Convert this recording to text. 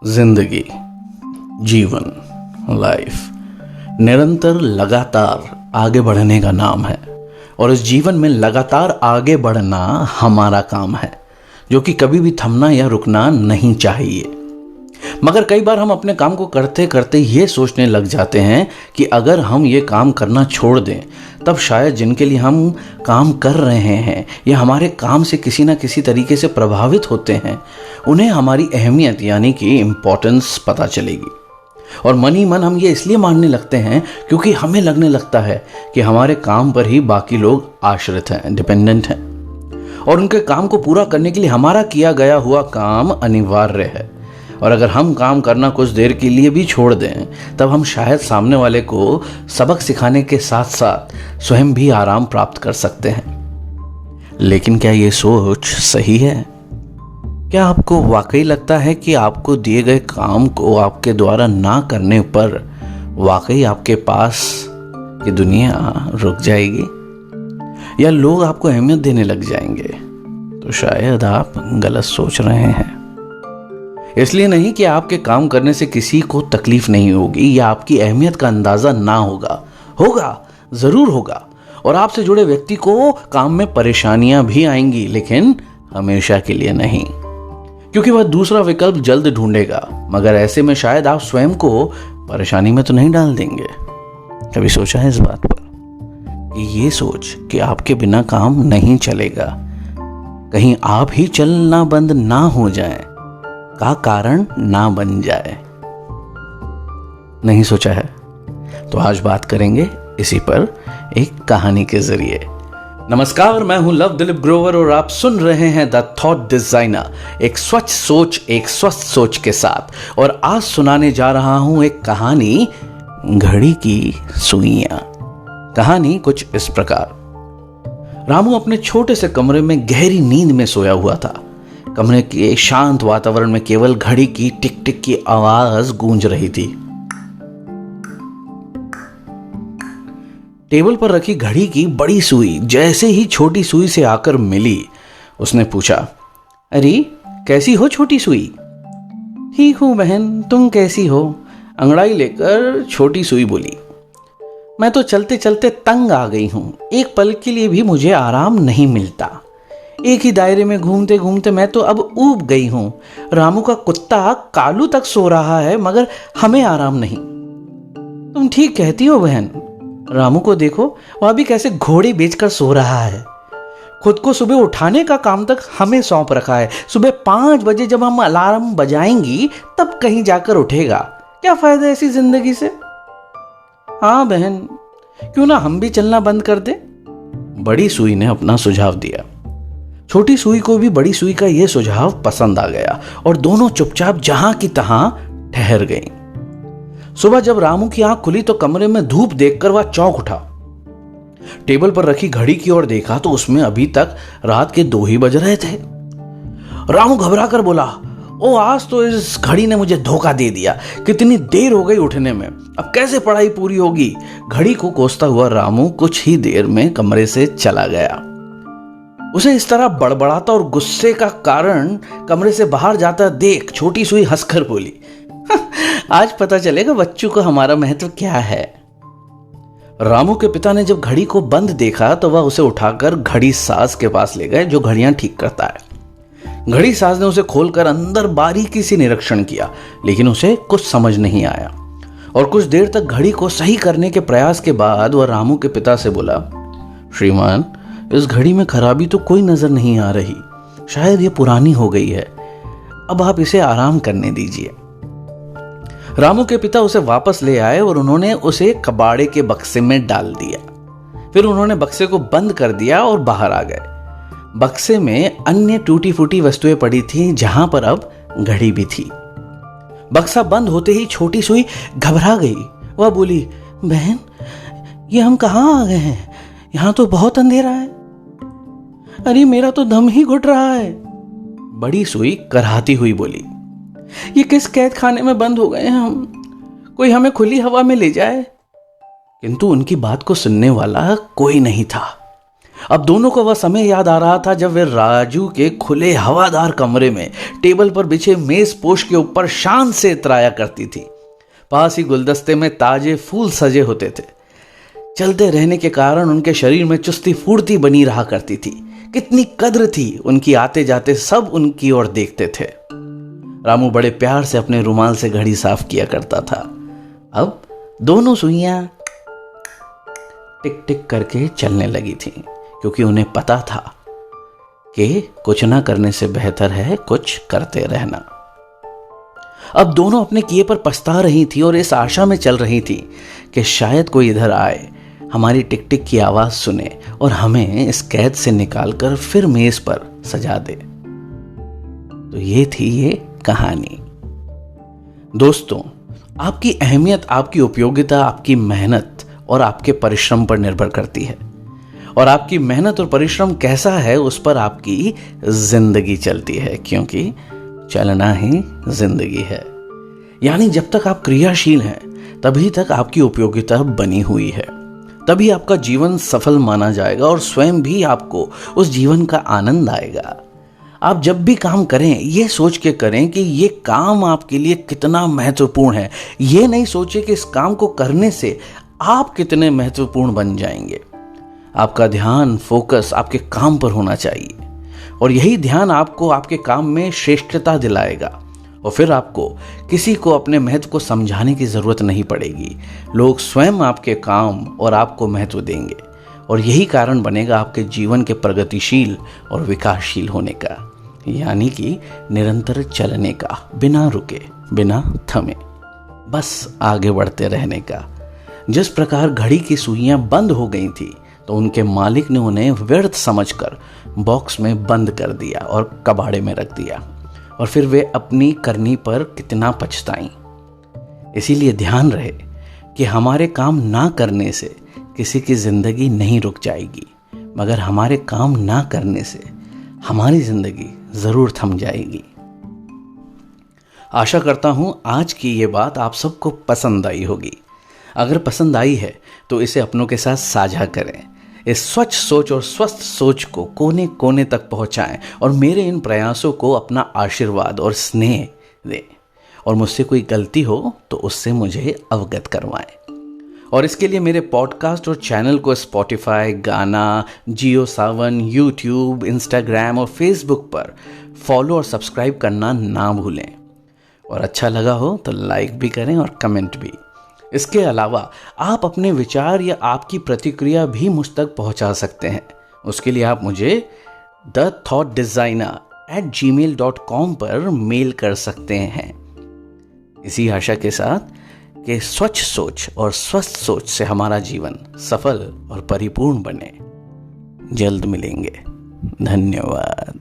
जिंदगी, जीवन, लाइफ निरंतर लगातार आगे बढ़ने का नाम है और इस जीवन में लगातार आगे बढ़ना हमारा काम है, जो कि कभी भी थमना या रुकना नहीं चाहिए। मगर कई बार हम अपने काम को करते करते ये सोचने लग जाते हैं कि अगर हम ये काम करना छोड़ दें तब शायद जिनके लिए हम काम कर रहे हैं या हमारे काम से किसी ना किसी तरीके से प्रभावित होते हैं, उन्हें हमारी अहमियत यानी कि इम्पोर्टेंस पता चलेगी। और मन ही मन हम ये इसलिए मानने लगते हैं क्योंकि हमें लगने लगता है कि हमारे काम पर ही बाकी लोग आश्रित हैं, डिपेंडेंट हैं, और उनके काम को पूरा करने के लिए हमारा किया गया हुआ काम अनिवार्य है। और अगर हम काम करना कुछ देर के लिए भी छोड़ दें तब हम शायद सामने वाले को सबक सिखाने के साथ साथ स्वयं भी आराम प्राप्त कर सकते हैं। लेकिन क्या ये सोच सही है? क्या आपको वाकई लगता है कि आपको दिए गए काम को आपके द्वारा ना करने पर वाकई आपके पास की दुनिया रुक जाएगी या लोग आपको अहमियत देने लग जाएंगे? तो शायद आप गलत सोच रहे हैं। इसलिए नहीं कि आपके काम करने से किसी को तकलीफ नहीं होगी या आपकी अहमियत का अंदाजा ना होगा जरूर होगा, और आपसे जुड़े व्यक्ति को काम में परेशानियां भी आएंगी, लेकिन हमेशा के लिए नहीं, क्योंकि वह दूसरा विकल्प जल्द ढूंढेगा। मगर ऐसे में शायद आप स्वयं को परेशानी में तो नहीं डाल देंगे। कभी सोचा है इस बात पर कि ये सोच कि आपके बिना काम नहीं चलेगा, कहीं आप ही चलना बंद ना हो जाए का कारण ना बन जाए? नहीं सोचा है? तो आज बात करेंगे इसी पर एक कहानी के जरिए। नमस्कार, मैं हूं लव दिलीप ग्रोवर और आप सुन रहे हैं द थॉट डिजाइनर, एक स्वच्छ सोच एक स्वस्थ सोच के साथ। और आज सुनाने जा रहा हूं एक कहानी, घड़ी की सुइयां। कहानी कुछ इस प्रकार। रामू अपने छोटे से कमरे में गहरी नींद में सोया हुआ था। कमरे के शांत वातावरण में केवल घड़ी की टिक टिक की आवाज गूंज रही थी। टेबल पर रखी घड़ी की बड़ी सुई जैसे ही छोटी सुई से आकर मिली, उसने पूछा, अरे कैसी हो छोटी सुई? ठीक हूं बहन, तुम कैसी हो? अंगड़ाई लेकर छोटी सुई बोली। मैं तो चलते चलते तंग आ गई हूं, एक पल के लिए भी मुझे आराम नहीं मिलता। एक ही दायरे में घूमते घूमते मैं तो अब ऊब गई हूं। रामू का कुत्ता कालू तक सो रहा है मगर हमें आराम नहीं। तुम ठीक कहती हो बहन, रामू को देखो, वह भी कैसे घोड़े बेचकर सो रहा है। खुद को सुबह उठाने का काम तक हमें सौंप रखा है। सुबह 5 बजे जब हम अलार्म बजाएंगी तब कहीं जाकर उठेगा। क्या फायदा ऐसी जिंदगी से? हाँ बहन, क्यों ना हम भी चलना बंद कर दे? बड़ी सुई ने अपना सुझाव दिया। छोटी सुई को भी बड़ी सुई का यह सुझाव पसंद आ गया और दोनों चुपचाप जहां की तहां ठहर गईं। सुबह जब रामू की आंख खुली तो कमरे में धूप देखकर वह चौंक उठा। टेबल पर रखी घड़ी की ओर देखा तो उसमें अभी तक रात के 2 ही बज रहे थे। रामू घबरा कर बोला, ओ आज तो इस घड़ी ने मुझे धोखा दे दिया। कितनी देर हो गई उठने में, अब कैसे पढ़ाई पूरी होगी? घड़ी को कोसता हुआ रामू कुछ ही देर में कमरे से चला गया। उसे इस तरह बड़बड़ाता और गुस्से का कारण कमरे से बाहर जाता देख छोटी सुई हंसकर बोली, आज पता चलेगा बच्चों को हमारा महत्व क्या है। रामू के पिता ने जब घड़ी को बंद देखा तो वह उसे उठाकर घड़ी साज के पास ले गए, जो घड़ियां ठीक करता है। घड़ी साज ने उसे खोलकर अंदर बारीकी से निरीक्षण किया, लेकिन उसे कुछ समझ नहीं आया और कुछ देर तक घड़ी को सही करने के प्रयास के बाद वह रामू के पिता से बोला, श्रीमान, इस घड़ी में खराबी तो कोई नजर नहीं आ रही, शायद ये पुरानी हो गई है, अब आप इसे आराम करने दीजिए। रामू के पिता उसे वापस ले आए और उन्होंने उसे कबाड़े के बक्से में डाल दिया। फिर उन्होंने बक्से को बंद कर दिया और बाहर आ गए। बक्से में अन्य टूटी फूटी वस्तुएं पड़ी थी, जहां पर अब घड़ी भी थी। बक्सा बंद होते ही छोटी सुई घबरा गई। वह बोली, बहन, ये हम कहां आ गए हैं? यहां तो बहुत अंधेरा है। अरे मेरा तो दम ही घुट रहा है। बड़ी सुई कराहती हुई बोली, ये किस कैद खाने में बंद हो गए हैं हम? कोई हमें खुली हवा में ले जाए। किंतु उनकी बात को सुनने वाला कोई नहीं था। अब दोनों को वह समय याद आ रहा था जब वे राजू के खुले हवादार कमरे में टेबल पर बिछे मेज पोश के ऊपर शान से इतराया करती थी। पास ही गुलदस्ते में ताजे फूल सजे होते थे। चलते रहने के कारण उनके शरीर में चुस्ती फूर्ती बनी रहा करती थी। कितनी कद्र थी उनकी, आते जाते सब उनकी ओर देखते थे। रामू बड़े प्यार से अपने रुमाल से घड़ी साफ किया करता था। अब दोनों सुइयां टिक टिक करके चलने लगी थीं, क्योंकि उन्हें पता था कि कुछ ना करने से बेहतर है कुछ करते रहना। अब दोनों अपने किए पर पछता रही थी और इस आशा में चल रही थी कि शायद कोई इधर आए, हमारी टिक टिक की आवाज सुने और हमें इस कैद से निकालकर फिर मेज पर सजा दे। तो ये थी ये कहानी। दोस्तों, आपकी अहमियत, आपकी उपयोगिता, आपकी मेहनत और आपके परिश्रम पर निर्भर करती है। और आपकी मेहनत और परिश्रम कैसा है उस पर आपकी जिंदगी चलती है, क्योंकि चलना ही जिंदगी है। यानी जब तक आप क्रियाशील हैं तभी तक आपकी उपयोगिता बनी हुई है, तभी आपका जीवन सफल माना जाएगा और स्वयं भी आपको उस जीवन का आनंद आएगा। आप जब भी काम करें ये सोच के करें कि ये काम आपके लिए कितना महत्वपूर्ण है। ये नहीं सोचे कि इस काम को करने से आप कितने महत्वपूर्ण बन जाएंगे। आपका ध्यान, फोकस आपके काम पर होना चाहिए और यही ध्यान आपको आपके काम में श्रेष्ठता दिलाएगा। और फिर आपको किसी को अपने महत्व को समझाने की जरूरत नहीं पड़ेगी। लोग स्वयं आपके काम और आपको महत्व देंगे और यही कारण बनेगा आपके जीवन के प्रगतिशील और विकासशील होने का, यानी कि निरंतर चलने का, बिना रुके, बिना थमे, बस आगे बढ़ते रहने का। जिस प्रकार घड़ी की सुइयां बंद हो गई थी तो उनके मालिक ने उन्हें व्यर्थ समझकर बॉक्स में बंद कर दिया और कबाड़े में रख दिया, और फिर वे अपनी करनी पर कितना पछताईं। इसीलिए ध्यान रहे कि हमारे काम ना करने से किसी की जिंदगी नहीं रुक जाएगी, मगर हमारे काम ना करने से हमारी जिंदगी जरूर थम जाएगी। आशा करता हूं आज की ये बात आप सबको पसंद आई होगी। अगर पसंद आई है तो इसे अपनों के साथ साझा करें। इस स्वच्छ सोच और स्वस्थ सोच को कोने कोने तक पहुंचाएं और मेरे इन प्रयासों को अपना आशीर्वाद और स्नेह दें। और मुझसे कोई गलती हो तो उससे मुझे अवगत करवाएं। और इसके लिए मेरे पॉडकास्ट और चैनल को स्पॉटिफाई, गाना, जियो सावन, यूट्यूब, इंस्टाग्राम और फेसबुक पर फॉलो और सब्सक्राइब करना ना भूलें। और अच्छा लगा हो तो लाइक भी करें और कमेंट भी। इसके अलावा आप अपने विचार या आपकी प्रतिक्रिया भी मुझ तक पहुंचा सकते हैं। उसके लिए आप मुझे thethoughtdesigner@gmail.com पर मेल कर सकते हैं। इसी आशा के साथ कि स्वच्छ सोच और स्वस्थ सोच से हमारा जीवन सफल और परिपूर्ण बने। जल्द मिलेंगे। धन्यवाद।